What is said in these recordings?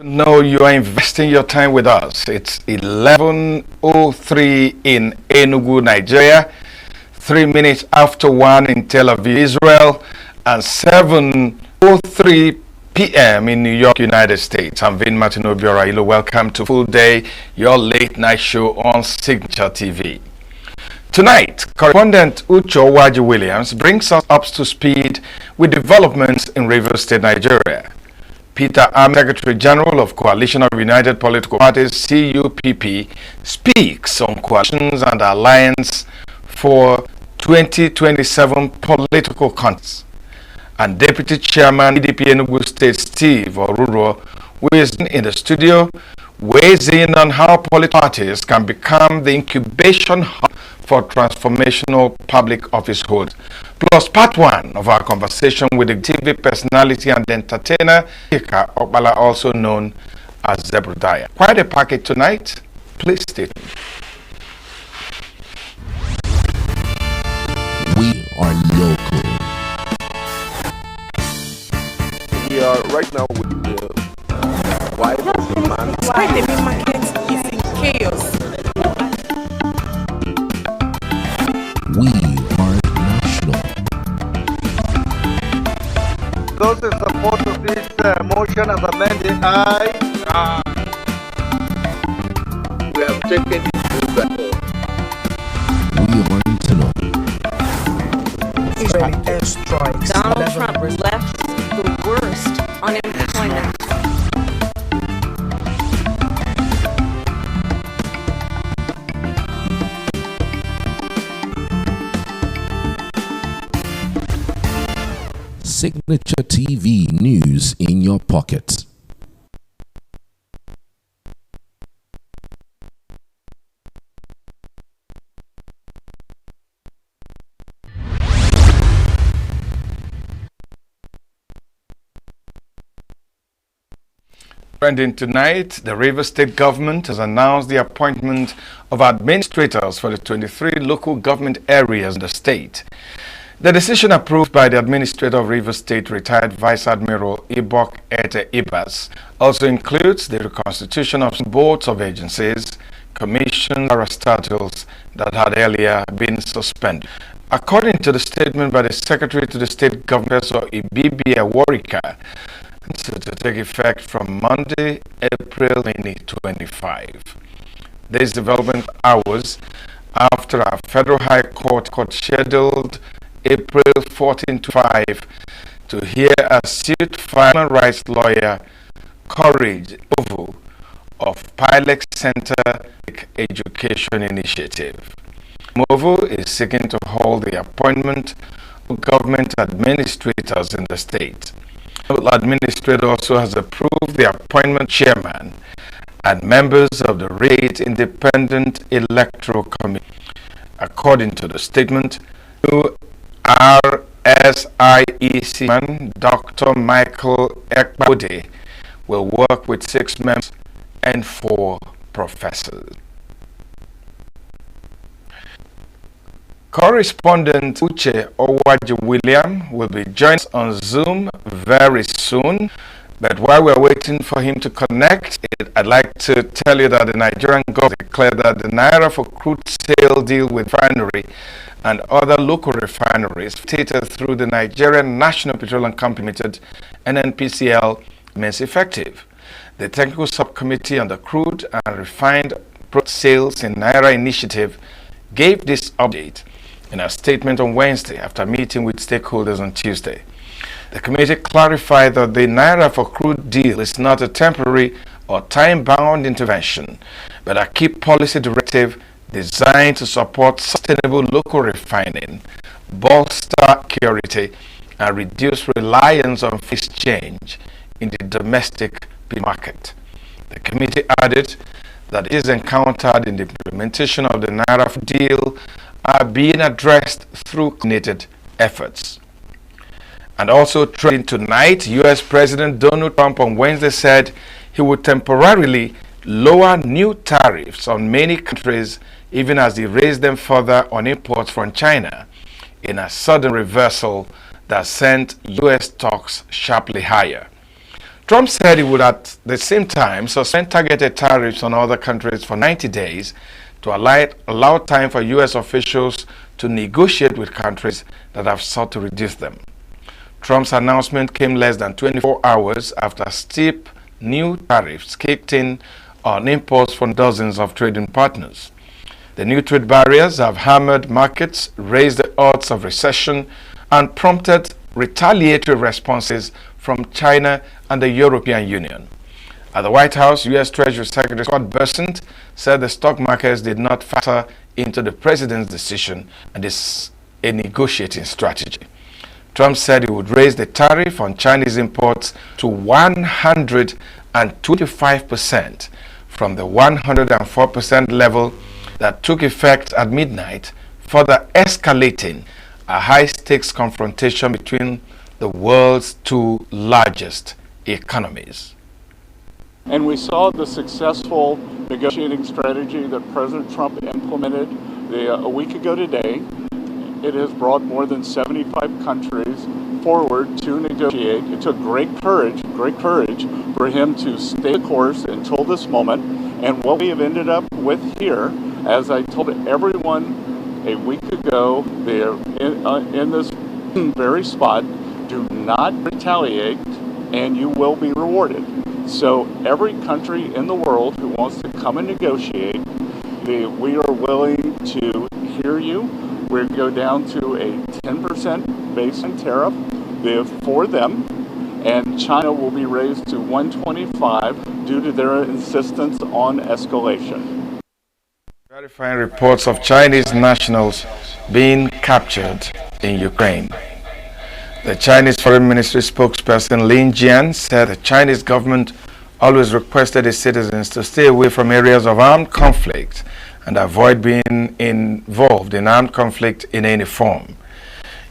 No, you are investing your time with us. It's 11:03 in Enugu, Nigeria, 3 minutes after 1 in Tel Aviv, Israel, and 7:03 p.m. in New York, United States. I'm Vinmartin Obiora Ilo. Welcome to Full Day, your late night show on Signature TV. Tonight, correspondent Uche Owaji-Williams brings us up to speed with developments in Rivers State, Nigeria. Peter Am, Secretary General of Coalition of United Political Parties, CUPP, speaks on coalitions and alliance for 2027 political contests. And Deputy Chairman PDP Enugu State, Steve Oruro, who is in the studio, weighs in on how political parties can become the incubation hub for transformational public office holders. Plus part 1 of our conversation with the TV personality and entertainer, Ika Okbala, also known as Zebrodaya. Quite a package tonight. Please stay tuned. We are local. We are right now with the wife of the man. Why the Vinmartin is in chaos? We are national. Those in support of this motion as amended, aye. We have taken it to the We are internal. Israeli airstrikes. Donald Trump left the worst unemployment. Signature TV news in your pocket. Trending tonight, the Rivers State government has announced the appointment of administrators for the 23 local government areas in the state. The decision approved by the administrator of Rivers State, retired Vice Admiral Ibok Ete Ibas, also includes the reconstitution of boards of agencies, commissions, or statutes that had earlier been suspended. According to the statement by the Secretary to the State Government, Professor Ibibia Warika, to take effect from Monday, April 2025. This development hours after our Federal High Court scheduled April 14-5 to hear a suit filed by human rights lawyer Courage Ovu of Pilot Center Education Initiative. Ovu is seeking to hold the appointment of government administrators in the state. The administrator also has approved the appointment chairman and members of the Rate Independent Electoral Committee. According to the statement, new RSIEC man, Dr. Michael Ekbode, will work with 6 members and 4 professors. Correspondent Uche Owaji-Williams will be joining us on Zoom very soon. But while we're waiting for him to connect, I'd like to tell you that the Nigerian government declared that the Naira for crude sale deal with refinery and other local refineries stated through the Nigerian National Petroleum Company Limited (NNPCL) remains effective. The Technical Subcommittee on the Crude and Refined Product Sales in Naira Initiative gave this update in a statement on Wednesday after meeting with stakeholders on Tuesday. The committee clarified that the Naira for crude deal is not a temporary or time-bound intervention, but a key policy directive designed to support sustainable local refining, bolster security, and reduce reliance on foreign exchange in the domestic market. The committee added that issues encountered in the implementation of the Naira deal are being addressed through coordinated efforts. And also trending tonight, U.S. President Donald Trump on Wednesday said he would temporarily lower new tariffs on many countries even as he raised them further on imports from China in a sudden reversal that sent U.S. stocks sharply higher. Trump said he would at the same time suspend targeted tariffs on other countries for 90 days to allow time for U.S. officials to negotiate with countries that have sought to reduce them. Trump's announcement came less than 24 hours after steep new tariffs kicked in on imports from dozens of trading partners. The new trade barriers have hammered markets, raised the odds of recession, and prompted retaliatory responses from China and the European Union. At the White House, U.S. Treasury Secretary Scott Bessent said the stock markets did not factor into the president's decision and is a negotiating strategy. Trump said he would raise the tariff on Chinese imports to 125% from the 104% level that took effect at midnight, further escalating a high-stakes confrontation between the world's two largest economies. And we saw the successful negotiating strategy that President Trump implemented a week ago today. It has brought more than 75 countries forward to negotiate. It took great courage for him to stay the course until this moment. And what we have ended up with here, as I told everyone a week ago, they're in this very spot, do not retaliate and you will be rewarded. So every country in the world who wants to come and negotiate, we are willing to hear you. We'll go down to a 10% baseline tariff for them, and China will be raised to 125 due to their insistence on escalation. Verifying reports of Chinese nationals being captured in Ukraine. The Chinese Foreign Ministry spokesperson Lin Jian said the Chinese government always requested its citizens to stay away from areas of armed conflict and avoid being involved in armed conflict in any form.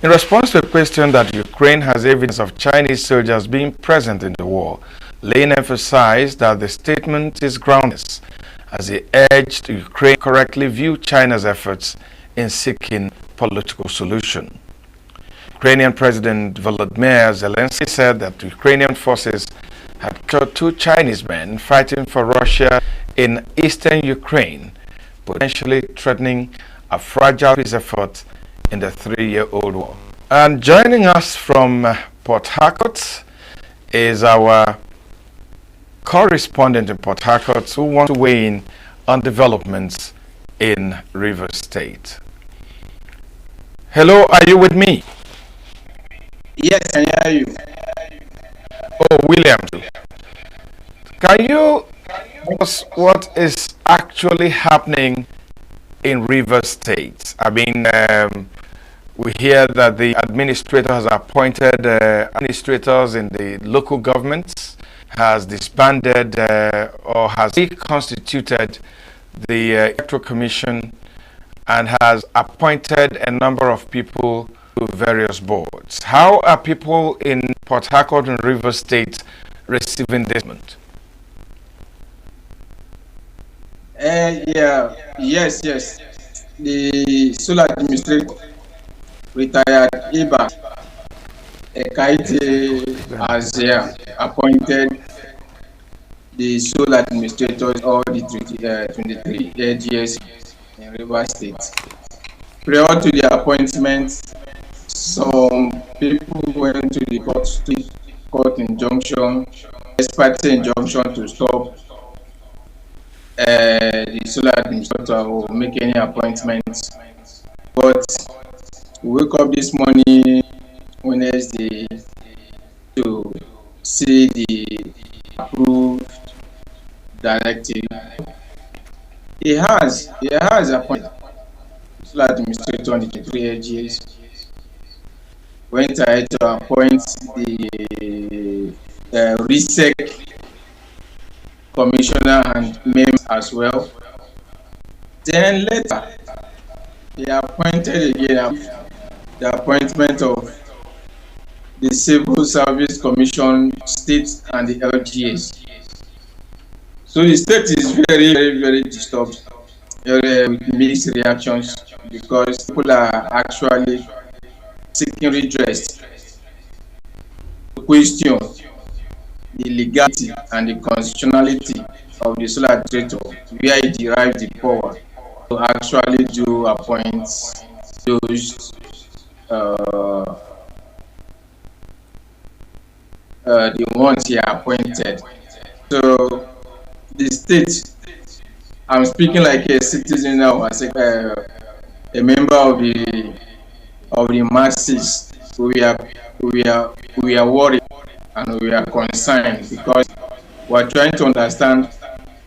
In response to a question that Ukraine has evidence of Chinese soldiers being present in the war, Lin emphasized that the statement is groundless, as he urged Ukraine to correctly view China's efforts in seeking political solution. Ukrainian President Volodymyr Zelensky said that Ukrainian forces had killed 2 Chinese men fighting for Russia in eastern Ukraine, potentially threatening a fragile peace effort in the 3-year-old war. And joining us from Port Harcourt is our correspondent in Port Harcourt who wants to weigh in on developments in Rivers State. Hello, are you with me? Yes, I hear you. Oh, William, can you tell us what is actually happening in Rivers State? I mean, we hear that the administrator has appointed administrators in the local governments, has disbanded or has reconstituted the Electoral Commission, and has appointed a number of people to various boards. How are people in Port Harcourt and Rivers State receiving this movement? Yes. The sole administrator, retired Iba Ekaite, has appointed the sole administrators of the 23 AGS in Rivers State. Prior to the appointment, some people went to the court injunction, expert injunction to stop the sole administrator or make any appointments. But we wake up this morning, Wednesday, to see the approved directive. He has appointed sole administrator on the 3 AGS. Went ahead to appoint the RESEC commissioner and members as well. Then later, he appointed again the appointment of the Civil Service Commission, State, and the LGS. So the state is very disturbed, with mixed reactions, because people are actually seeking redress. The question the legality and the constitutionality of the sole administrator, where he derives the power to actually do appoint those the ones he appointed. So the state, I'm speaking like a citizen now, as a member of the masses. We are worried and we are concerned because we are trying to understand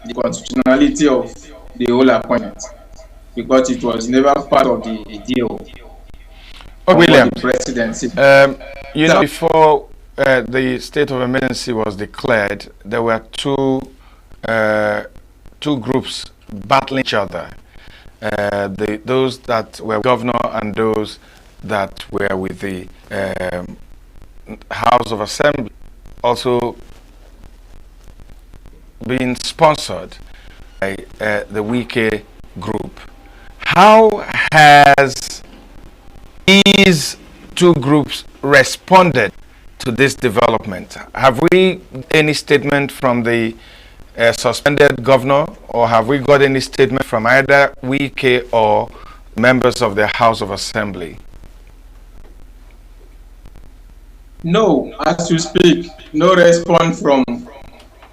the constitutionality of the whole appointment, because it was never part of the deal. William, the presidency. Before the state of emergency was declared, there were two groups battling each other. Those that were governor and those that were with the House of Assembly, also being sponsored by the Wike group. How has these two groups responded to this development? Have we any statement from the suspended governor, or have we got any statement from either Wike or members of the House of Assembly? No, as you speak, no response from,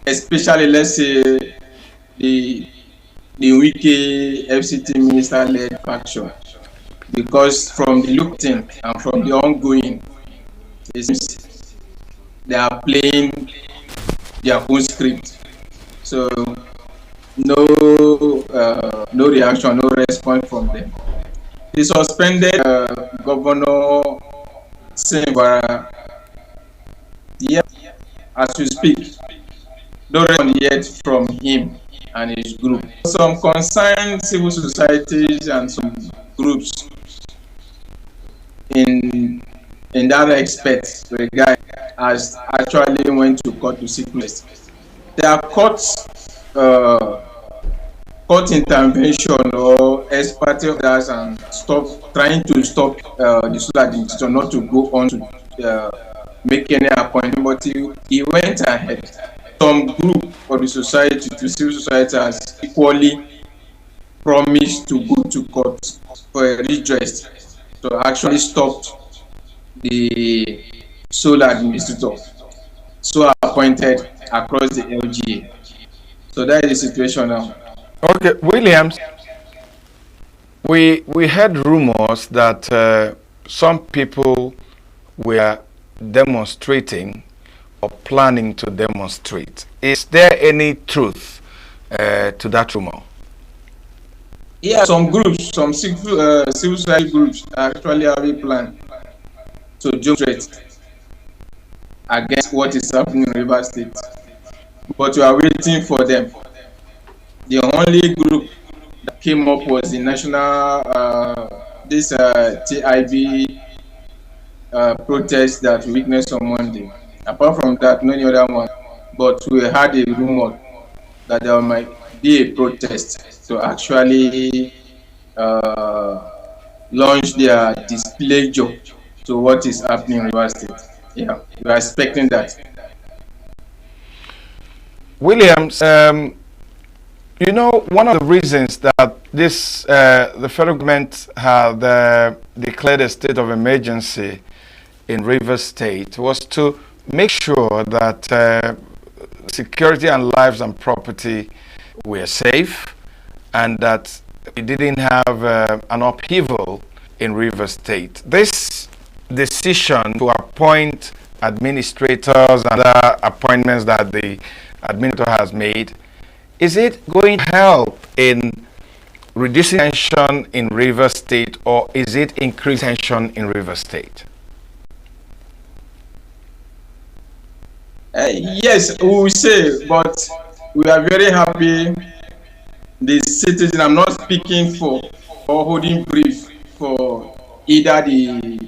especially let's say the Wike FCT minister-led faction, because from the looking and from the ongoing, it seems they are playing their own script. So no reaction, no response from them. The suspended Governor Obiora, as we speak, no response yet from him and his group. Some concerned civil societies and some groups in that respect, the guy has actually went to court to seek mercy. There are court intervention or expert orders and trying to stop the sole administrator not to go on to make any appointment, but he went ahead. Some group of the society, to civil society, has equally promised to go to court for a redress to actually stop the sole administrator so appointed across the LGA. So that is the situation now. Okay, Williams, we heard rumors that some people were demonstrating or planning to demonstrate. Is there any truth to that rumor? Yeah, some groups, some civil society groups actually have a plan to demonstrate against what is happening in Rivers State, but we are waiting for them. The only group that came up was the national TIB protest that we witnessed on Monday. Apart from that, no other one. But we had a rumor that there might be a protest to actually launch their displeasure to what is happening in Rivers State. Yeah, we are expecting that. Williams, you know, one of the reasons that this the federal government had declared a state of emergency in Rivers State was to make sure that security and lives and property were safe, and that we didn't have an upheaval in Rivers State. This decision to appoint administrators and other appointments that the administrator has made, is it going to help in reducing tension in Rivers State, or is it increasing tension in Rivers State? Yes, we will say, but we are very happy. The citizen, I'm not speaking for or holding brief for either the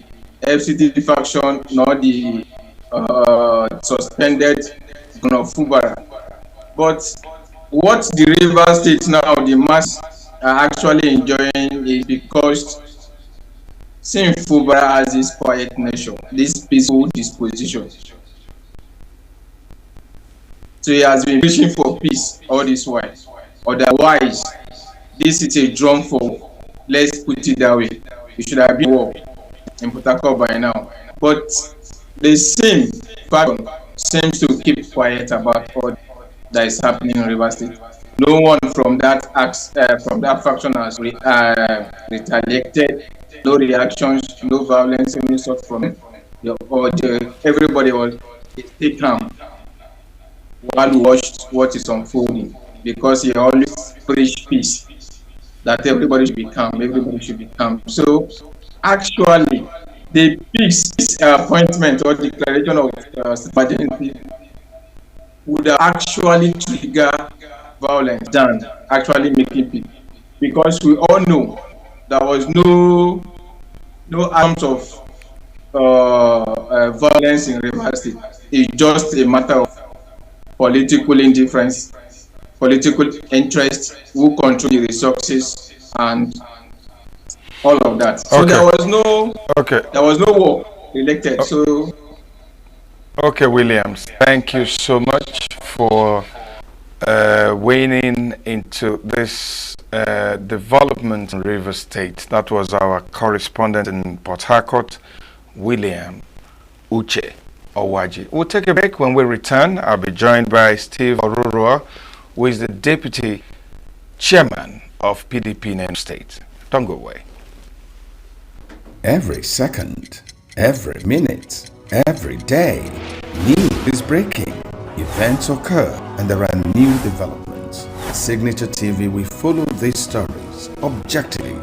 FCT faction nor the suspended Governor Fubara. But what the Rivers State now, the mass are actually enjoying, is because seeing Fubara as this quiet nation, this peaceful disposition. So he has been wishing for peace all this while. Otherwise, this is a drum for war. Let's put it that way. It should have been war in Port Harcourt by now. But the same faction seems to keep quiet about all that is happening in Rivers State. No one from that faction has retaliated. No reactions, no violence, any sort from it. Everybody was stay calm while we watched what is unfolding, because he always preached peace, that everybody should be calm, everybody should be calm. So actually, the peace appointment or declaration of emergency would actually trigger violence than actually making peace, because we all know there was no arms of violence in Rivers State. It's just a matter of political indifference, political interest, who control the resources, and all of that. So there was no war elected. So okay, Williams, thank you so much for weighing into this development in Rivers State. That was our correspondent in Port Harcourt, William Uche Owaji. We'll take a break. When we return, I'll be joined by Steve Oruruwa, who is the Deputy Chairman of PDP in Enugu State. Don't go away. Every second, every minute, every day, news is breaking. Events occur and there are new developments. At Signature TV, we follow these stories objectively,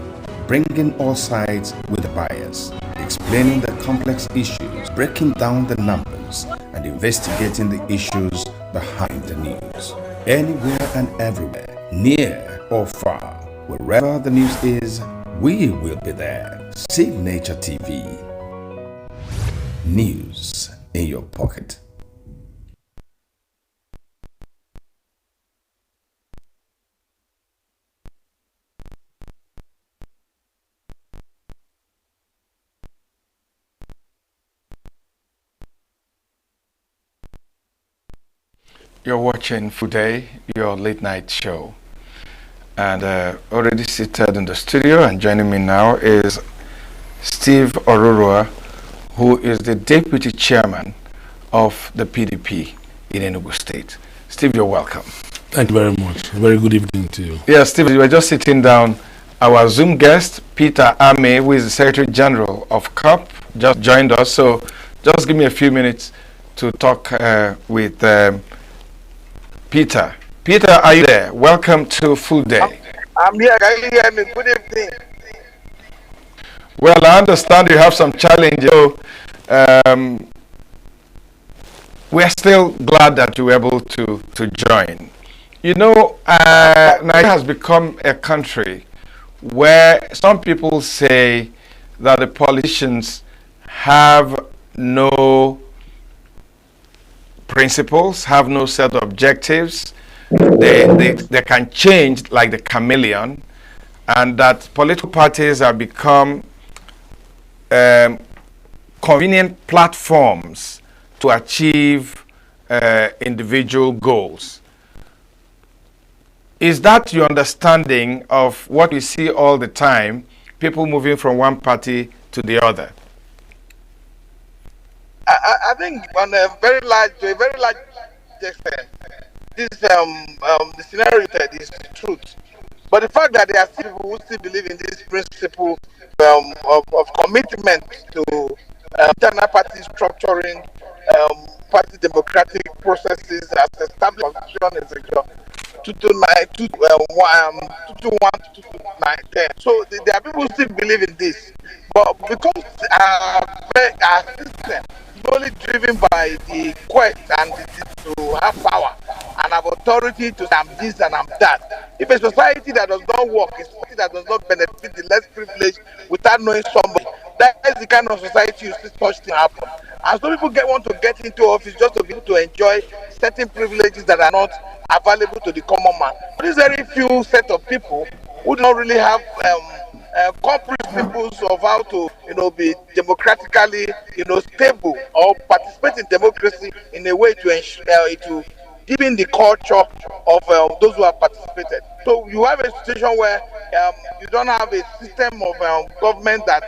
bringing all sides with bias, explaining the complex issues, breaking down the numbers, and investigating the issues behind the news. Anywhere and everywhere, near or far, wherever the news is, we will be there. Signature TV. News in your pocket. You're watching Food Day, your late night show. And already seated in the studio and joining me now is Steve Oruruwa, who is the Deputy Chairman of the PDP in Enugu State. Steve, you're welcome. Thank you very much. A very good evening to you. Yeah, Steve, we were just sitting down. Our Zoom guest, Peter Ame, who is the Secretary General of COP, just joined us. So just give me a few minutes to talk with Peter. Peter, are you there? Welcome to Food Day. I'm here. Can you hear me? Good evening. Well, I understand you have some challenges. So, we're still glad that you were able to join. You know, Nigeria has become a country where some people say that the politicians have no principles, have no set of objectives. They can change like the chameleon, and that political parties have become convenient platforms to achieve individual goals. Is that your understanding of what we see all the time, people moving from one party to the other? I think on a very large extent, this the scenario that is the truth. But the fact that there are still people who still believe in this principle of commitment to internal party structuring, party democratic processes as established constitution is 221, So there are people who still believe in this. But because our system is only driven by the quest and to have power and have authority to say I'm this and I'm that. If a society that does not work, a society that does not benefit the less privileged without knowing somebody, that is the kind of society you see such things happen. And some people want to get into office just to be able to enjoy certain privileges that are not available to the common man. But there's very few set of people who don't really have core principles of how to, be democratically, stable or participate in democracy in a way to ensure deepen the culture of those who have participated. So you have a situation where you don't have a system of government that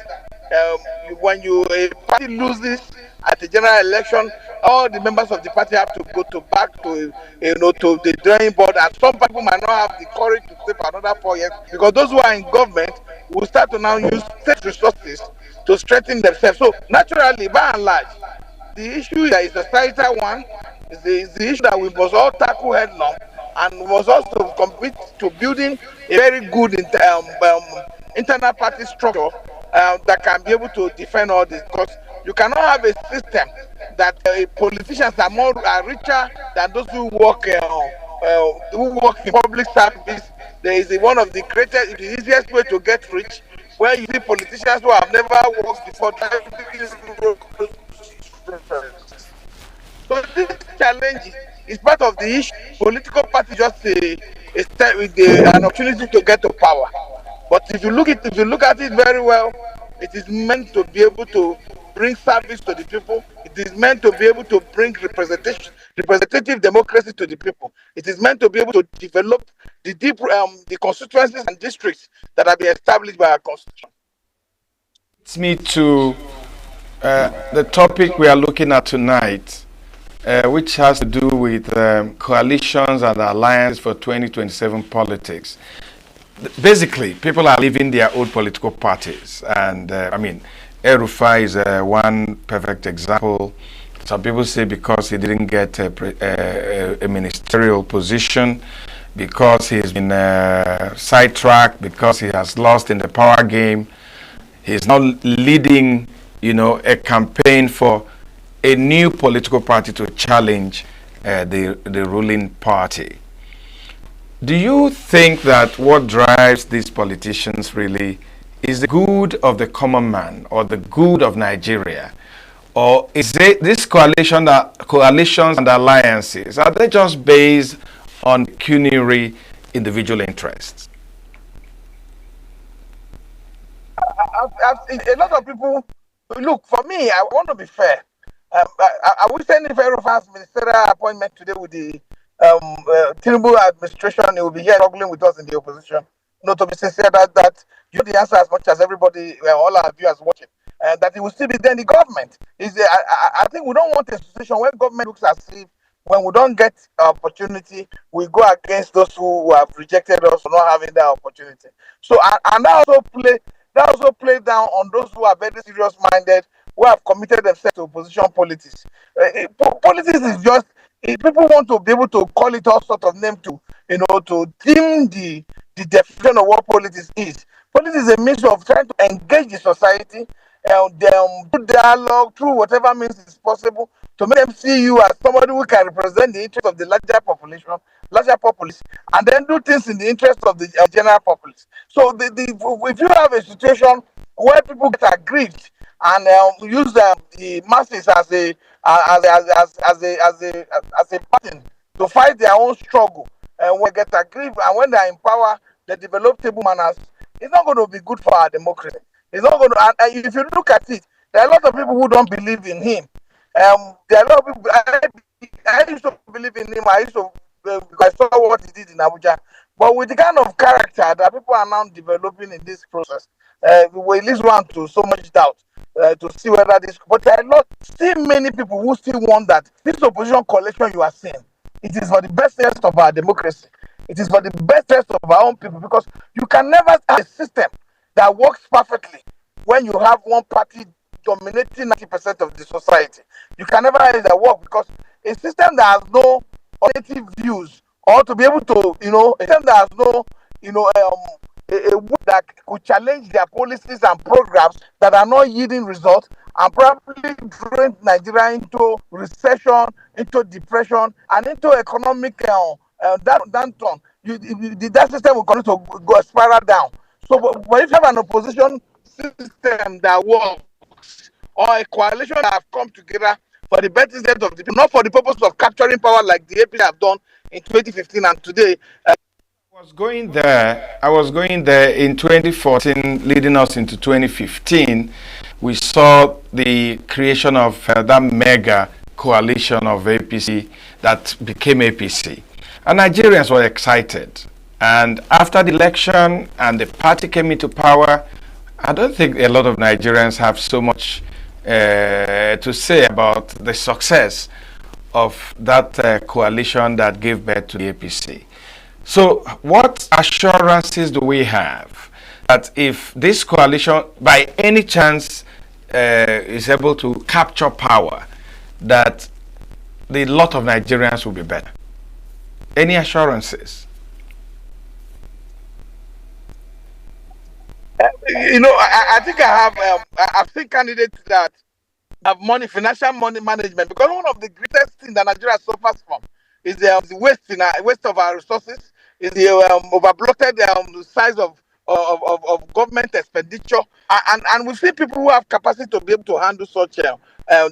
when a party loses at the general election, all the members of the party have to go to back to to the drawing board, and some people might not have the courage to stay for another 4 years because those who are in government will start to now use state resources to strengthen themselves. So naturally, by and large, the issue here is a societal one. Is the issue that we must all tackle headlong, and we must also commit to building a very good internal party structure that can be able to defend all this. Because you cannot have a system that politicians are richer than those who work in public service. There is one of the greatest, the easiest way to get rich, where you see politicians who have never worked before. So this challenge is part of the issue. Political party just a step with an opportunity to get to power. But if you look at it very well, it is meant to be able to bring service to the people. It is meant to be able to bring representative democracy to the people. It is meant to be able to develop the constituencies and districts that have been established by our constitution. It's me to the topic we are looking at tonight, which has to do with coalitions and alliances for 2027 politics. Basically, people are leaving their old political parties, and El-Rufai is one perfect example. Some people say because he didn't get a ministerial position, because he's been sidetracked, because he has lost in the power game. He's now leading, a campaign for a new political party to challenge the ruling party. Do you think that what drives these politicians really is the good of the common man or the good of Nigeria? Or is it this coalitions and alliances, are they just based on pecuniary individual interests? A lot of people, look, for me, I want to be fair. I wish any Verify's ministerial appointment today with the Tinubu administration, he will be here struggling with us in the opposition. To be sincere, that you know the answer as much as everybody, all our viewers watching, that he will still be there in the government. I think we don't want a situation where government looks as if when we don't get opportunity, we go against those who have rejected us for not having that opportunity. So, and that also play down on those who are very serious-minded, who have committed themselves to opposition politics. Politics is just, people want to be able to call it all sorts of names to dim the definition of what politics is. Politics is a means of trying to engage the society, through dialogue, through whatever means is possible, to make them see you as somebody who can represent the interest of the larger populace, and then do things in the interest of the general populace. So if you have a situation where people get aggrieved and use the masses as a pattern to fight their own struggle, and when they get aggrieved and when they are in power, they develop table manners, it's not going to be good for our democracy. It's not going to. And if you look at it, there are a lot of people who don't believe in him. There are a lot of people. I used to believe in him. I saw what he did in Abuja. But with the kind of character that people are now developing in this process, we at least want to so much doubt to see whether this. But there are not still many people who still want that this opposition coalition you are seeing, it is for the best interest of our democracy. It is for the best interest of our own people, because you can never have a system that works perfectly when you have one party dominating 90% of the society. You can never have that work, because a system that has no alternative views, or to be able to, a system that has no, a that could challenge their policies and programs that are not yielding results, and probably drain Nigeria into recession, into depression, and into economic downturn. That system will continue to go spiral down. So, but if you have an opposition system that works, or a coalition that have come together for the better interest of the people, not for the purpose of capturing power like the APC have done in 2015 and today. I was going there in 2014, leading us into 2015. We saw the creation of that mega coalition of APC that became APC. And Nigerians were excited. And after the election and the party came into power, I don't think a lot of Nigerians have so much to say about the success of that coalition that gave birth to the APC. So what assurances do we have that if this coalition by any chance is able to capture power, that the lot of Nigerians will be better? Any assurances? I think I've seen candidates that have financial money management, because one of the greatest things that Nigeria suffers from is the waste of our resources, is the overbloated size of government expenditure, and we see people who have capacity to be able to handle such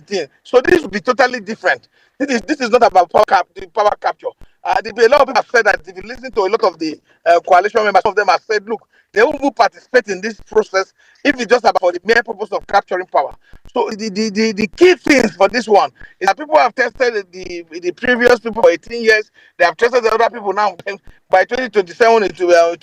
things. So this will be totally different. This is not about power capture. A lot of people have said that if you listen to a lot of the coalition members, some of them have said, look, they won't participate in this process if it's just about for the mere purpose of capturing power. So the key things for this one is that people have tested the previous people for 18 years. They have tested the other people now. By 2027, it will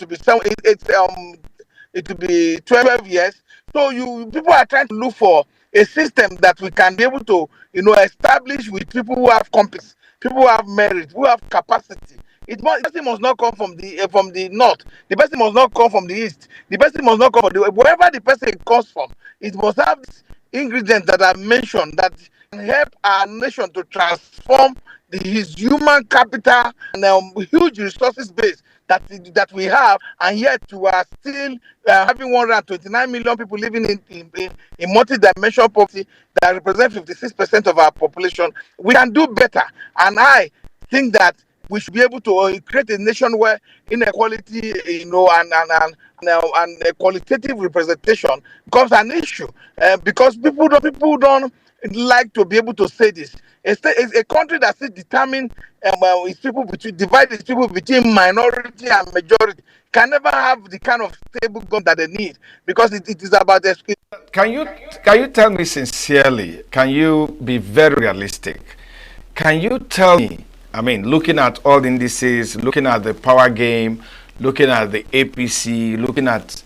be 12 years. So people are trying to look for a system that we can be able to establish with people who have competence, people who have merit, who have capacity. The person must not come from the north. The person must not come from the east. The person must not come from wherever the person comes from. It must have these ingredients that I mentioned that can help our nation to transform his human capital and huge resources base that we have, and yet we are still having 129 million people living in multi-dimensional poverty that represent 56% of our population. We can do better, and I think that we should be able to create a nation where inequality, and qualitative representation becomes an issue, because people don't like to be able to say this. It's a country that still determine divide its people between minority and majority can never have the kind of stable government that they need, because it is about the. Can you tell me sincerely? Can you be very realistic? Can you tell me? I mean, looking at all the indices, looking at the power game, looking at the APC, looking at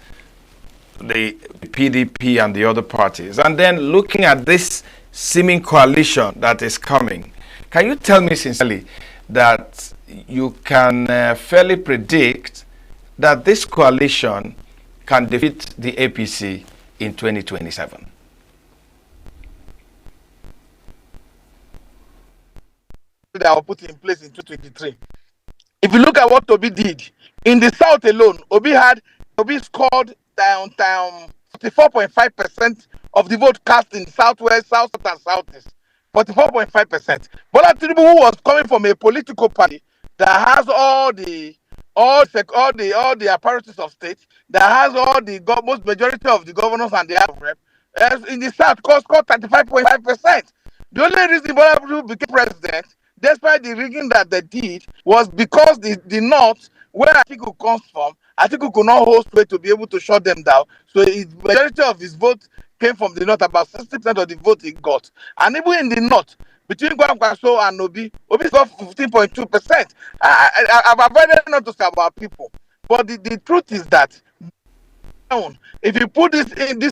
the PDP and the other parties, and then looking at this seeming coalition that is coming, can you tell me sincerely that you can fairly predict that this coalition can defeat the APC in 2027? That were put in place in 2023. If you look at what Obi did in the south alone, Obi scored down 44.5% of the vote cast in southwest, south and southeast. 44.5%. Bola Tinubu, who was coming from a political party that has all the apparatus of state, that has all the most majority of the governors and the rep, in the south scored 35.5%. The only reason Bola Tinubu became president, despite the rigging that they did, was because the north, where Atiku comes from, Atiku could not hold sway to be able to shut them down. So the majority of his vote came from the north, about 60% of the vote he got. And even in the north, between Kwankwaso and Obi got 15.2%. I've avoided not to say about people, but the truth is that if you put this data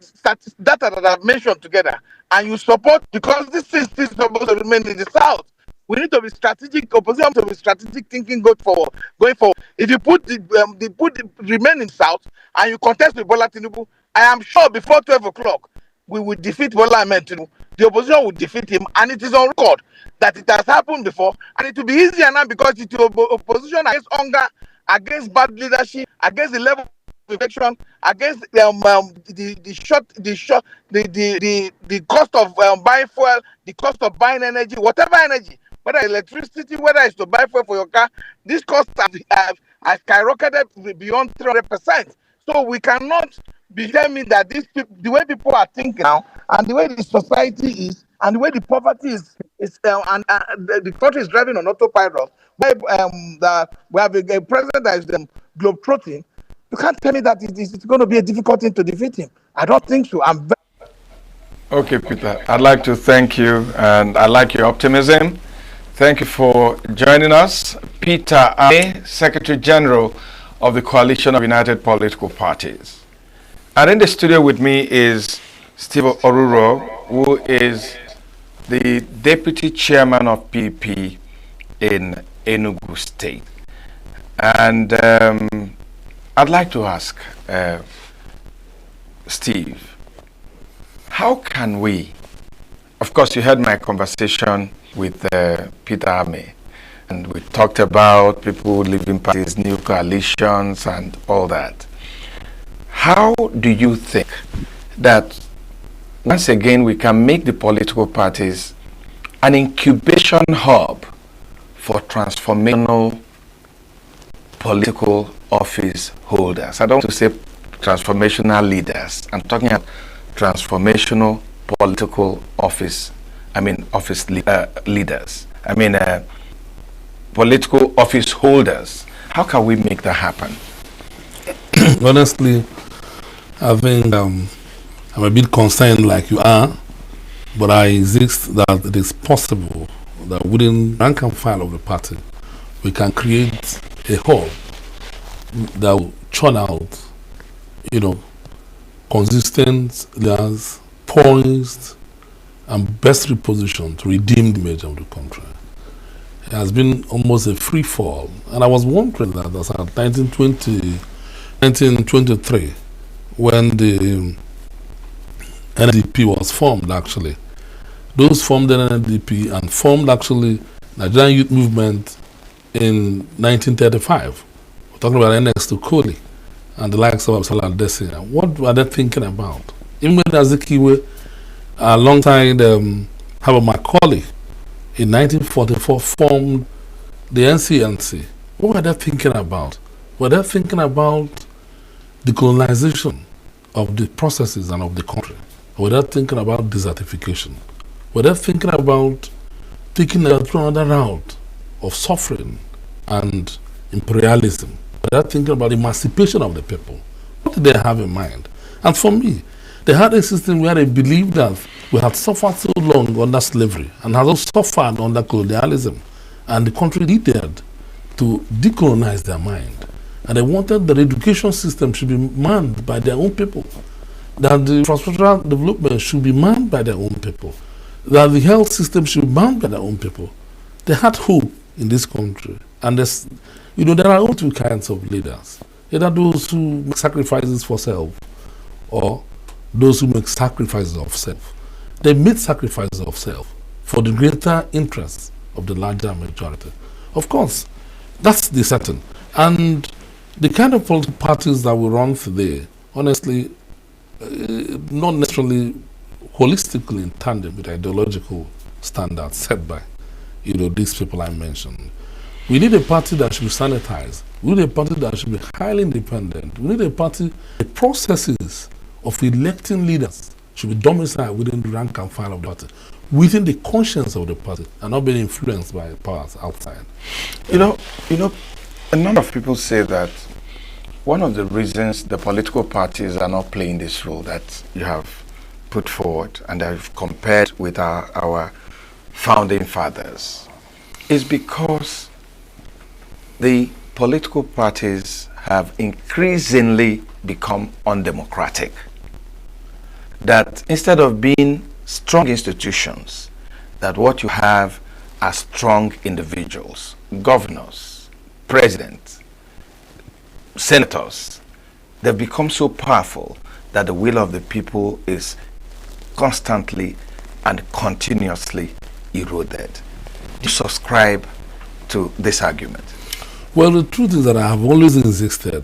that I've mentioned together, and you support, because this is still supposed to remain in the south, we need to be strategic. Opposition to be strategic thinking going forward. If you put the remaining south and you contest with Bola Tinubu, I am sure before 12 o'clock we will defeat Bola Ahmed Tinubu. The opposition will defeat him, and it is on record that it has happened before, and it will be easier now because it will be opposition against hunger, against bad leadership, against the level of infection, against the cost of buying fuel, the cost of buying energy, whatever energy, whether electricity, whether it's to buy fuel for your car, these costs have skyrocketed beyond 300%. So we cannot be telling me that the way people are thinking now, and the way the society is, and the way the poverty is the country is driving on autopilot. That we have a president that is globetrotting. You can't tell me that it's going to be a difficult thing to defeat him. I don't think so. Okay, Peter, I'd like to thank you and I like your optimism. Thank you for joining us. Peter A., Secretary General of the Coalition of United Political Parties. And in the studio with me is Steve Oruro, who is the Deputy Chairman of PP in Enugu State. And I'd like to ask Steve, how can we, of course you heard my conversation with Peter Ame, and we talked about people leaving parties, new coalitions and all that. How do you think that once again we can make the political parties an incubation hub for transformational political office holders? I don't want to say transformational leaders. I'm talking about transformational political office. Leaders. Political office holders. How can we make that happen? Honestly, I think I'm a bit concerned like you are, but I insist that it is possible that within rank and file of the party, we can create a hall that will churn out, consistent leaders, poised and best repositioned to redeem the image of the country. It has been almost a free fall, and I was wondering that as at 1923, when the NDP was formed, actually. Those formed the NDP and formed actually Nigerian Youth Movement in 1935. We're talking about NX to Koli and the likes of Salah Desina. What were they thinking about? Even when Azikiwe, alongside Herbert Macaulay, in 1944 formed the NCNC. What were they thinking about? Were they thinking about the colonization of the processes and of the country? Were they thinking about desertification? Were they thinking about taking another route of suffering and imperialism? Were they thinking about emancipation of the people? What did they have in mind? And for me, they had a system where they believed that we had suffered so long under slavery and had also suffered under colonialism, and the country needed to decolonize their mind. And they wanted that the education system should be manned by their own people, that the infrastructural development should be manned by their own people, that the health system should be manned by their own people. They had hope in this country. And there are all two kinds of leaders. Either those who make sacrifices for self or those who make sacrifices of self. They made sacrifices of self for the greater interests of the larger majority. Of course, that's the certain. And the kind of political parties that we run today, honestly, not necessarily holistically in tandem with ideological standards set by, these people I mentioned. We need a party that should be sanitized. We need a party that should be highly independent. We need a party, the processes of electing leaders should be domiciled within the rank and file of the party, within the conscience of the party, and not being influenced by powers outside. A number of people say that one of the reasons the political parties are not playing this role that you have put forward and that you've compared with our founding fathers is because the political parties have increasingly become undemocratic. That instead of being strong institutions, that what you have are strong individuals, governors, presidents, senators. They've become so powerful that the will of the people is constantly and continuously eroded. Do you subscribe to this argument? Well, the truth is that I have always insisted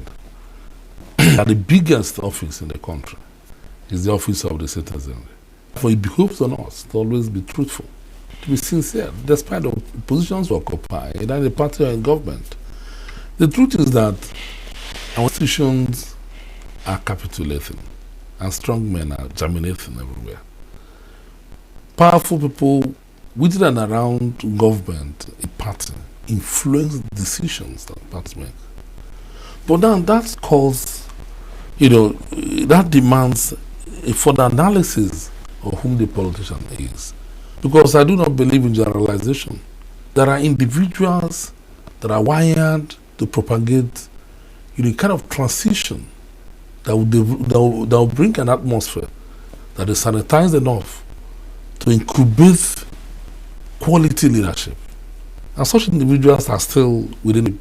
that the biggest office in the country is the office of the citizen. For it behoves on us to always be truthful, to be sincere, despite the positions we occupy, either in the party or in government. The truth is that our institutions are capitulating and strong men are germinating everywhere. Powerful people within and around government, a party, influence decisions that parties make. But then that calls, that demands a further analysis of whom the politician is. Because I do not believe in generalization. There are individuals that are wired to propagate kind of transition that will bring an atmosphere that is sanitized enough to incubate quality leadership. And such individuals are still within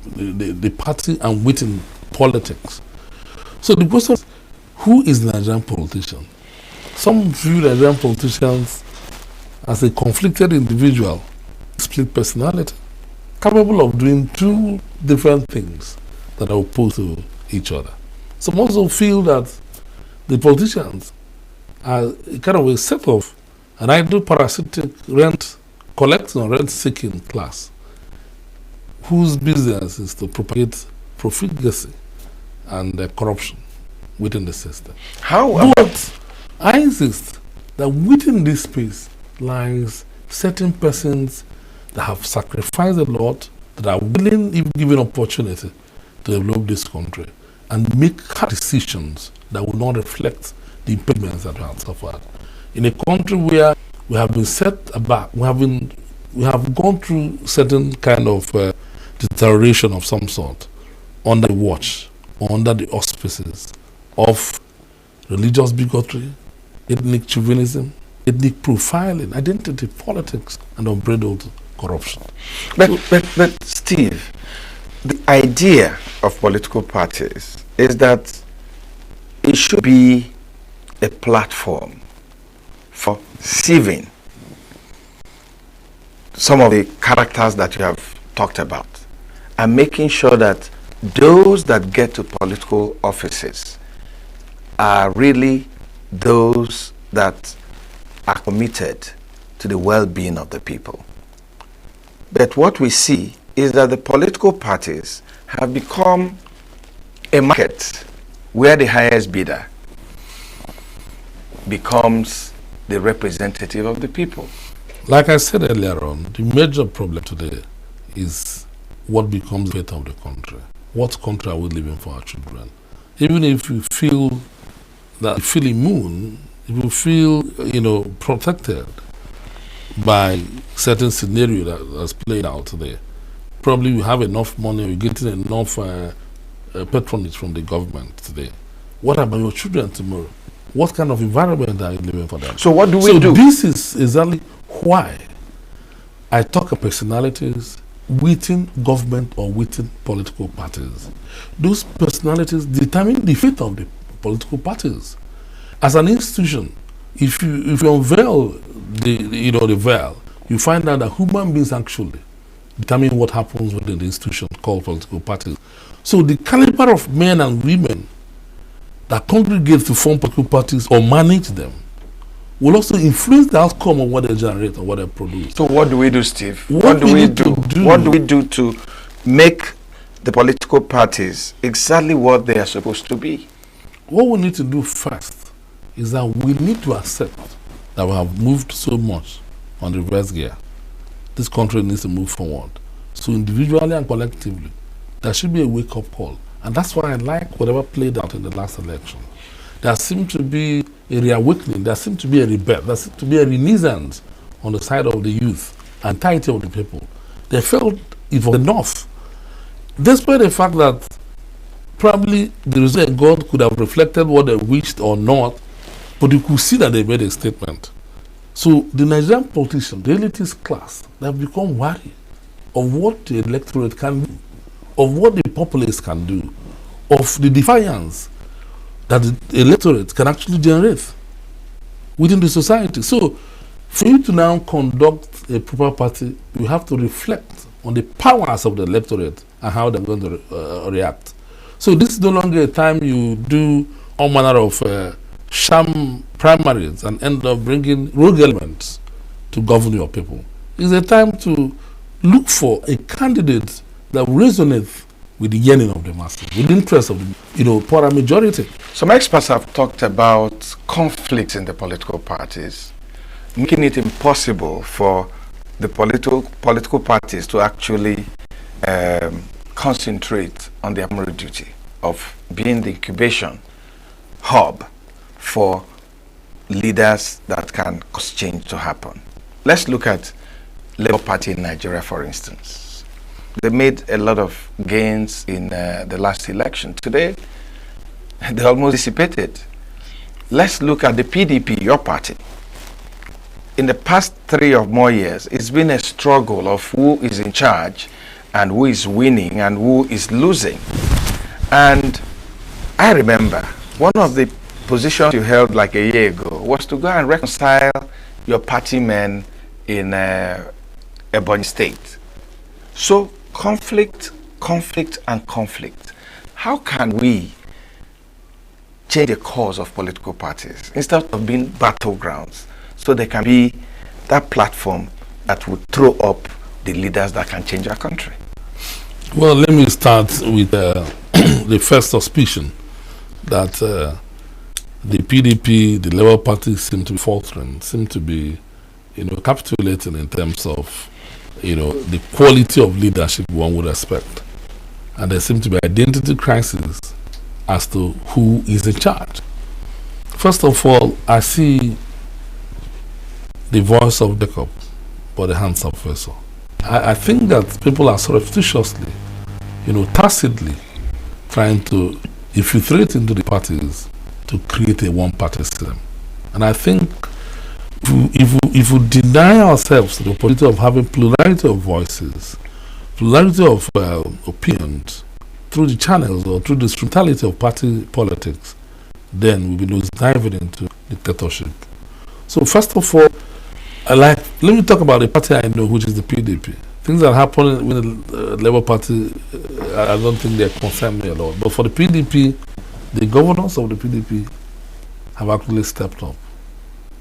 the party and within politics. So the question is, who is the Nigerian politician? Some view Nigerian politicians as a conflicted individual, split personality, capable of doing two different things that are opposed to each other. Some also feel that the politicians are kind of a set of an idle parasitic rent collecting or rent seeking class whose business is to propagate profligacy and corruption within the system. But I insist that within this space lies certain persons that have sacrificed a lot, that are willing, if given opportunity, to develop this country and make hard decisions that will not reflect the impediments that we have suffered. In a country where we have been set aback, we have gone through certain kind of deterioration of some sort under the watch or under the auspices of religious bigotry, ethnic chauvinism, ethnic profiling, identity politics, and unbridled corruption. But Steve, the idea of political parties is that it should be a platform for sieving some of the characters that you have talked about and making sure that those that get to political offices are really those that are committed to the well-being of the people. But what we see is that the political parties have become a market where the highest bidder becomes the representative of the people. Like I said earlier on, the major problem today is what becomes the fate of the country. What country are we living for our children? Even if you feel that you feel immune, if you feel, protected by certain scenario that has played out today, probably you have enough money, you're getting enough patronage from the government today. What about your children tomorrow? What kind of environment are you living for them? So what do we do? This is exactly why I talk of personalities within government or within political parties. Those personalities determine the fate of the political parties. As an institution, if you unveil the veil, you find out that human beings actually determine what happens within the institution called political parties. So the caliber of men and women that congregate to form political parties or manage them will also influence the outcome of what they generate or what they produce. So what do we do, Steve? What do we do? What do we do to make the political parties exactly what they are supposed to be? What we need to do first is that we need to accept that we have moved so much on reverse gear. This country needs to move forward. So individually and collectively, there should be a wake-up call. And that's why I like whatever played out in the last election. There seemed to be a reawakening, there seemed to be a rebirth, there seemed to be a renaissance on the side of the youth and entirety of the people. They felt it was enough. Despite the fact that probably the result of God could have reflected what they wished or not, but you could see that they made a statement. So the Nigerian politicians, the elitist class, they have become wary of what the electorate can do, of what the populace can do, of the defiance that the electorate can actually generate within the society. So for you to now conduct a proper party, you have to reflect on the powers of the electorate and how they're going to react. So this is no longer a time you do all manner of sham primaries and end up bringing rogue elements to govern your people. It's a time to look for a candidate that resonates with the yearning of the masses, with the interest of the poorer majority. Some experts have talked about conflicts in the political parties, making it impossible for the political parties to actually concentrate on their primary duty of being the incubation hub for leaders that can cause change to happen. Let's look at Labour Party in Nigeria, for instance. They made a lot of gains in the last election. Today, they almost dissipated. Let's look at the PDP, your party. In the past 3 or more years, it's been a struggle of who is in charge and who is winning and who is losing. And I remember one of the positions you held like a year ago was to go and reconcile your party men in Ebonyi State. So conflict, and conflict. How can we change the course of political parties instead of being battlegrounds, so they can be that platform that would throw up the leaders that can change our country? Well, let me start with the first suspicion that the PDP, the Labour Party, seem to be faltering, seem to be, capitulating in terms of, the quality of leadership one would expect. And there seems to be identity crisis as to who is in charge. First of all, I see the voice of Jacob, but the hands of Esau. I think that people are surreptitiously, tacitly trying to infiltrate into the parties to create a one-party system. And I think if we deny ourselves the opportunity of having plurality of voices, plurality of opinions through the channels or through the instrumentality of party politics, then we will diving into dictatorship. So first of all, let me talk about the party I know, which is the PDP. Things that happen with the Labour Party, I don't think they concern me a lot. But for the PDP, the governors of the PDP have actually stepped up.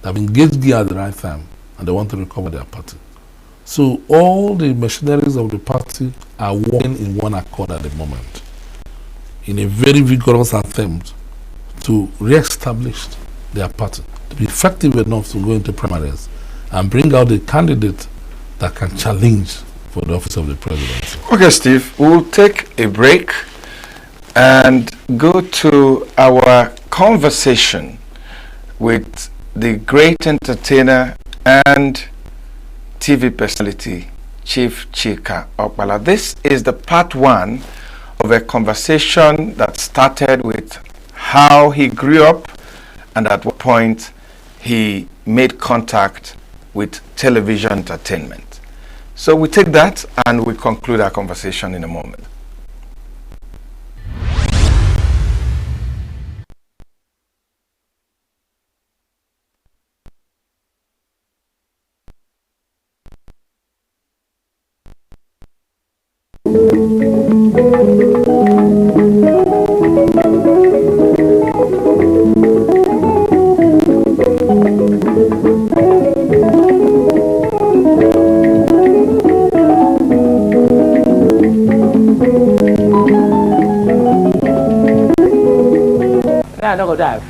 They've engaged gear at the right time, and they want to recover their party. So all the machineries of the party are working in one accord at the moment, in a very vigorous attempt to re-establish their party, to be effective enough to go into primaries and bring out a candidate that can challenge for the office of the presidency. Okay, Steve, we'll take a break and go to our conversation with the great entertainer and TV personality, Chief Chika Okpala. This is the part 1 of a conversation that started with how he grew up and at what point he made contact with television entertainment. So we take that and we conclude our conversation in a moment. No go dive.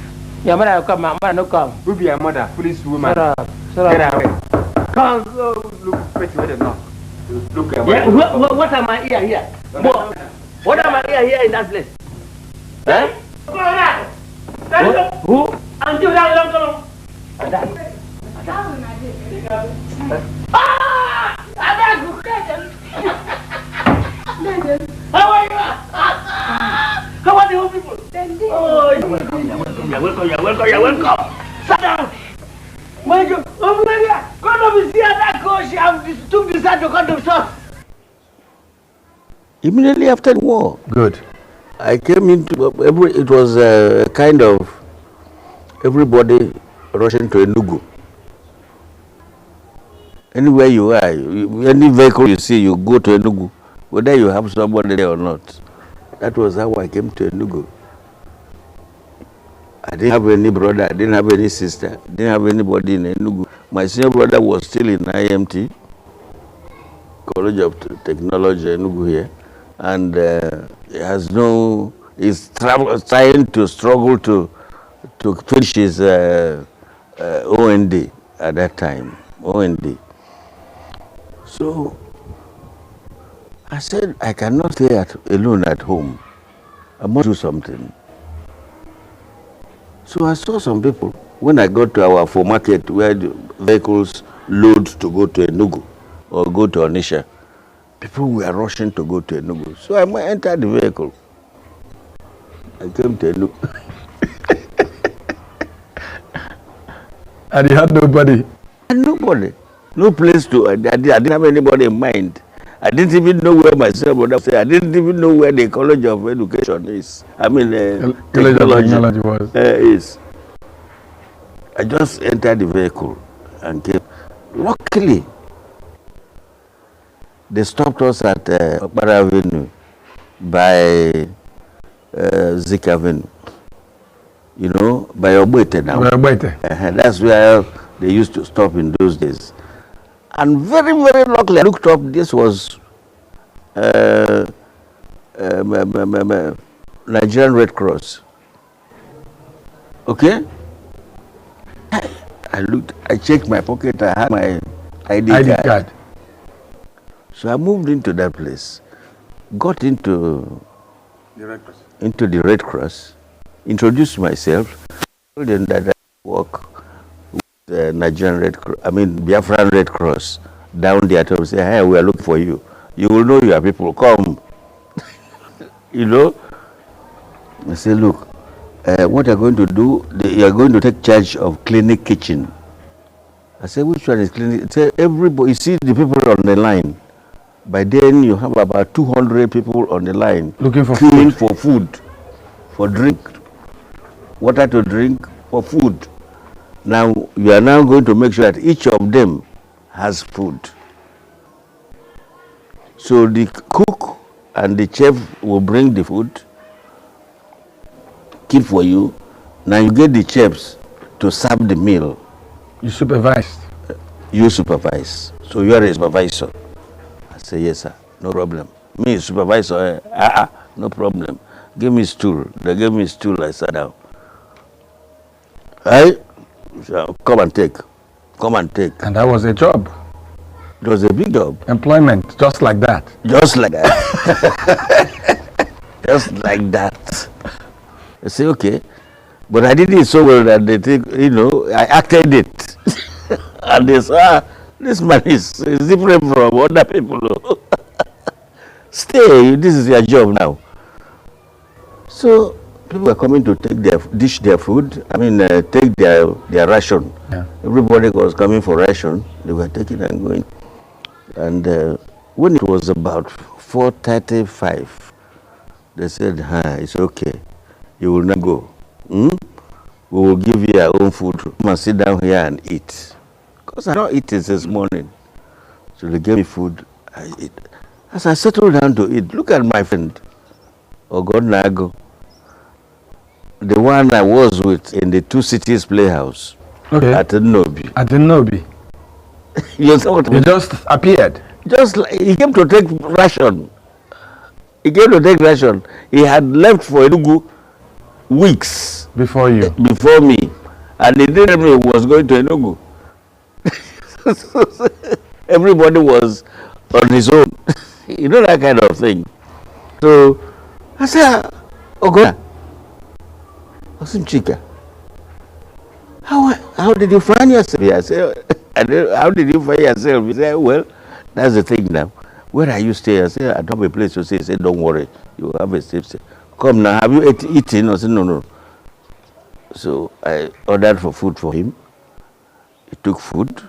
Your mother come, my mother no come. Who be your mother? Please, woman. Shut up. Get away. Come, look, pretty well enough. Look at yeah, what am I here? What am I here in that place? Eh? Who? Until that long come. Ah! How are you? How are the old people? Oh, you're welcome. Sit down. My God, over there. Come over here, that coach. I took this out to cut the sauce. Immediately after the war. Good. I came into it was kind of everybody rushing to Enugu. Anywhere you are, any vehicle you see, you go to Enugu, whether you have somebody there or not. That was how I came to Enugu. I didn't have any brother, I didn't have any sister, I didn't have anybody in Enugu. My senior brother was still in IMT, College of Technology, Enugu here, and he's trying to struggle to finish his OND at that time, OND. So I said, I cannot stay alone at home. I must do something. So I saw some people When I got to our for market where the vehicles load to go to Enugu or go to Onisha, people were rushing to go to Enugu. So I entered the vehicle. I came to Enugu. And you had nobody? And nobody. No place to, I didn't have anybody in mind. I didn't even know where my brother was. I didn't even know where the College of Education is. I mean, technology was. Is. I just entered the vehicle and came. Luckily, they stopped us at Obiora Avenue by Zik Avenue. You know, by Oboite now. By Oboite. That's where they used to stop in those days. And very, very luckily, I looked up, this was Nigerian Red Cross. Okay? I looked, I checked my pocket, I had my ID card. So I moved into that place, got into the Red Cross, introduced myself, told them that I work with the Nigerian Red Cross, Biafran Red Cross, down there to say, hey, we are looking for you. You will know your people, come. You know? I said, look, what you're going to do, you're going to take charge of clinic kitchen. I said, which one is clinic? I said, everybody, you see the people on the line. By then you have about 200 people on the line. Looking for food. For food, for drink, water to drink, for food. Now, you are now going to make sure that each of them has food. So the cook and the chef will bring the food, keep for you. Now you get the chefs to serve the meal. You supervised? You supervise. So you are a supervisor. I say, yes, sir, no problem. Me, supervisor, no problem. Give me stool. They gave me stool, I sat down. Come and take. Come and take. And that was a job? It was a big job. Employment, just like that? Just like that. Just like that. I say, okay. But I did it so well that they think, I acted it. And they say, this man is different from other people. Stay, this is your job now. So people were coming to take dish their food, take their ration. Yeah. Everybody was coming for ration. They were taking and going. And when it was about 4:35, they said, it's okay. You will not go. We will give you your own food. Come and sit down here and eat. Because I don't eat it this morning. So they gave me food. I ate. As I settled down to eat, look at my friend, Ogodnago, the one I was with in the Two Cities Playhouse. Okay. At Nobi. At Nobi. You just appeared. Just like, he came to take ration. He came to take ration. He had left for Enugu weeks before you. Before me, and he didn't tell me he was going to Enugu. Everybody was on his own. You know, that kind of thing. So I said, God, Chika, how did you find yourself? I said, how did you find yourself? He said, well, that's the thing now. Where are you staying? I said, I don't have a place to stay. He said, don't worry, you have a safe stay. Come now, have you eaten? I said, no. So I ordered for food for him. He took food.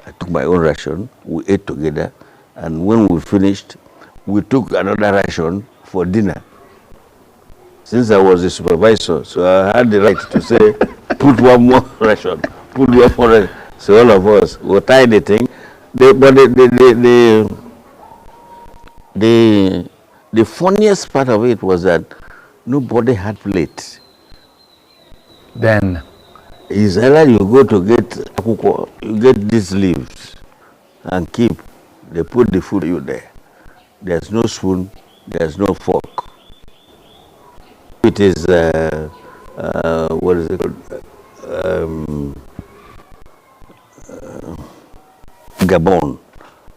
I took my own ration. We ate together. And when we finished, we took another ration for dinner. Since I was a supervisor, so I had the right to say, put one more ration, put one more ration. So all of us will tie the thing. The funniest part of it was that nobody had plate. Then it's either you go to get akuko, you get these leaves and keep. They put the food you there. There's no spoon, there's no fork. It is what is it called? Gabon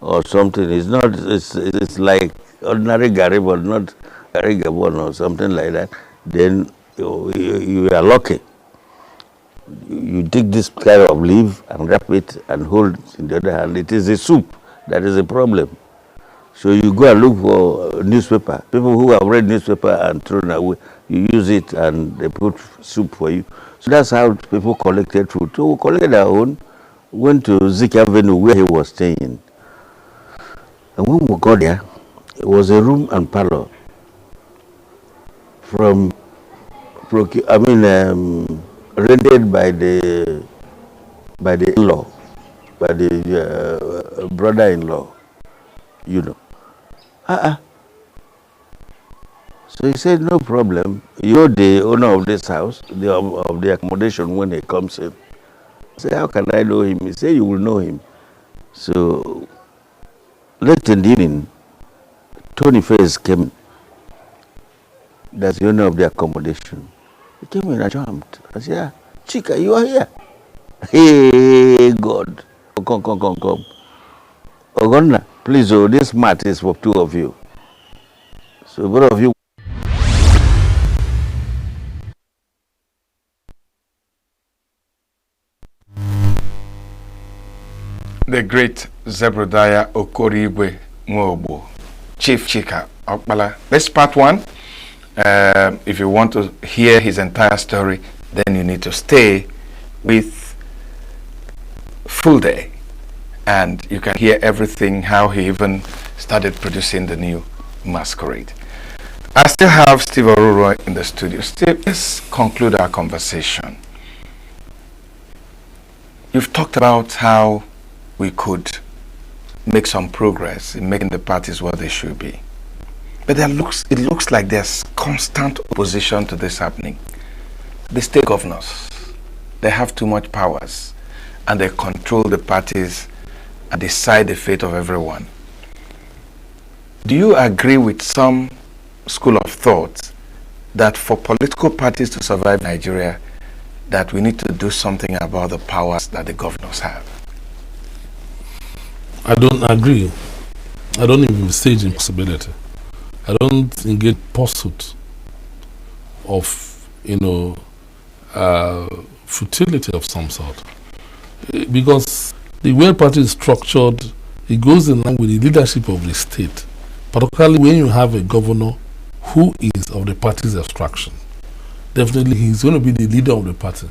or something. It's not. It's like ordinary gari, but not gari Gabon or something like that. Then you are lucky. you take this kind of leaf and wrap it and hold it in the other hand. It is a soup that is a problem. So you go and look for newspaper. People who have read newspaper and thrown away, you use it and they put soup for you. So that's how people collected food. So we collected our own, went to Zik Avenue where he was staying. And when we got there, it was a room and parlor from, rented by the in-law, by the brother-in-law, you know. So he said, no problem. You're the owner of this house, of the accommodation when he comes in. I said, how can I know him? He said, you will know him. So late in the evening, Tony Face came. That's the owner of the accommodation. He came in, I jumped. I said, yeah, Chika, you are here. Hey, God. Come. Ogonna, please, this mat is for two of you. So both of you. The great Zebediah Okorigwe Nwobo, Chief Chika Okpala. This part one. If you want to hear his entire story, then you need to stay with Full Day. And you can hear everything, how he even started producing the new Masquerade. I still have Steve Oruro in the studio. Steve, let's conclude our conversation. You've talked about how we could make some progress in making the parties what they should be. But it looks like there's constant opposition to this happening. The state governors, they have too much powers and they control the parties and decide the fate of everyone. Do you agree with some school of thought that for political parties to survive Nigeria, that we need to do something about the powers that the governors have? I don't agree. I don't even stage impossibility. I don't engage pursuit of, futility of some sort. Because the way party is structured, it goes in line with the leadership of the state, particularly when you have a governor who is of the party's extraction. Definitely he's going to be the leader of the party,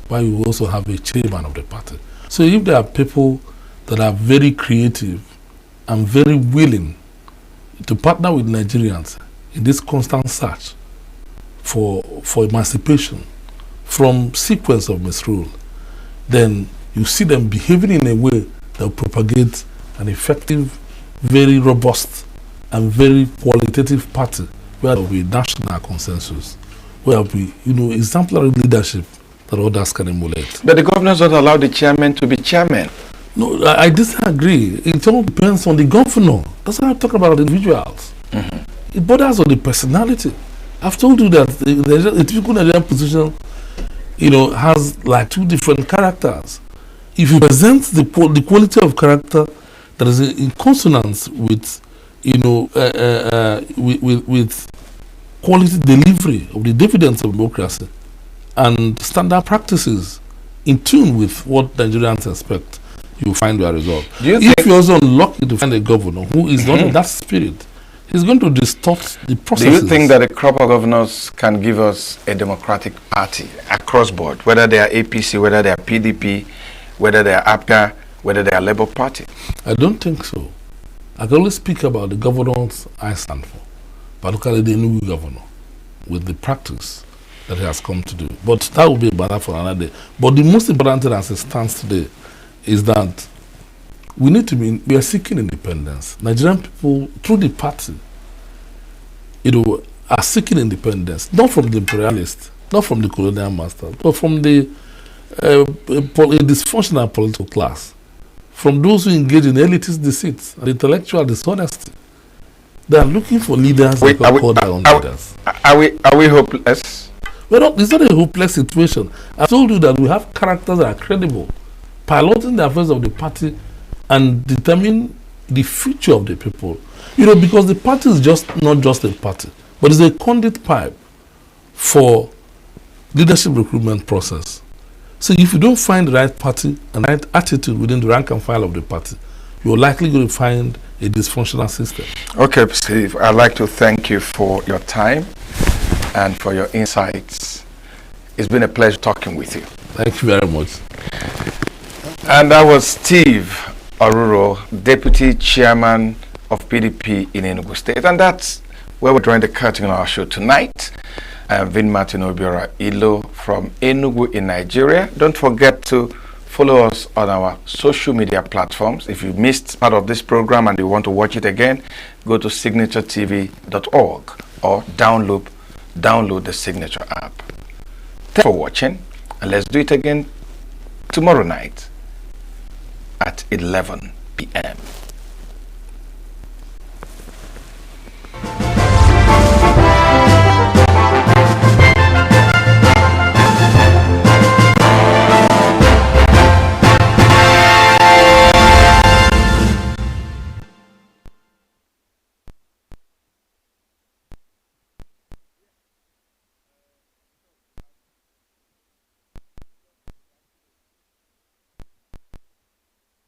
while you also have a chairman of the party. So if there are people that are very creative and very willing to partner with Nigerians in this constant search for emancipation from sequence of misrule, then you see them behaving in a way that will propagate an effective, very robust, and very qualitative party where there will be national consensus, where there will be, exemplary leadership that others can emulate. But the governors don't allow the chairman to be chairman. No, I disagree. It all depends on the governor. That's why I talk about individuals. Mm-hmm. It borders on the personality. I've told you that a typical Nigerian position, has like two different characters. If you present the quality of character that is in consonance with, with quality delivery of the dividends of democracy and standard practices in tune with what Nigerians expect, you find your result. If you're also unlucky to find a governor who is not in that spirit, he's going to distort the process. Do you think that a crop of governors can give us a democratic party across board, whether they are APC, whether they are PDP, whether they are APGA, whether they are Labour Party? I don't think so. I can only speak about the governors I stand for, particularly the new governor, with the practice that he has come to do. But that will be a matter for another day. But the most important thing as it stands today is that we are seeking independence. Nigerian people, through the party, are seeking independence, not from the imperialists, not from the colonial masters, but from the dysfunctional political class, from those who engage in elitist deceits and intellectual dishonesty. They are looking for leaders that can call their own leaders. Are we hopeless? Well, it's not a hopeless situation. I told you that we have characters that are credible, piloting the affairs of the party and determine the future of the people. Because the party is not just a party, but it's a conduit pipe for leadership recruitment process, So if you don't find the right party and right attitude within the rank and file of the party, you're likely going to find a dysfunctional system. Okay, Steve, I'd like to thank you for your time and for your insights. It's been a pleasure talking with you. Thank you very much. And that was Steve Oruro, Deputy Chairman of PDP in Enugu State. And that's where we're drawing the curtain on our show tonight. Vinmartin Obiora Ilo from Enugu in Nigeria. Don't forget to follow us on our social media platforms. If you missed part of this program and you want to watch it again, go to signaturetv.org or download the Signature app. Thanks for watching, and let's do it again tomorrow night at 11 p.m.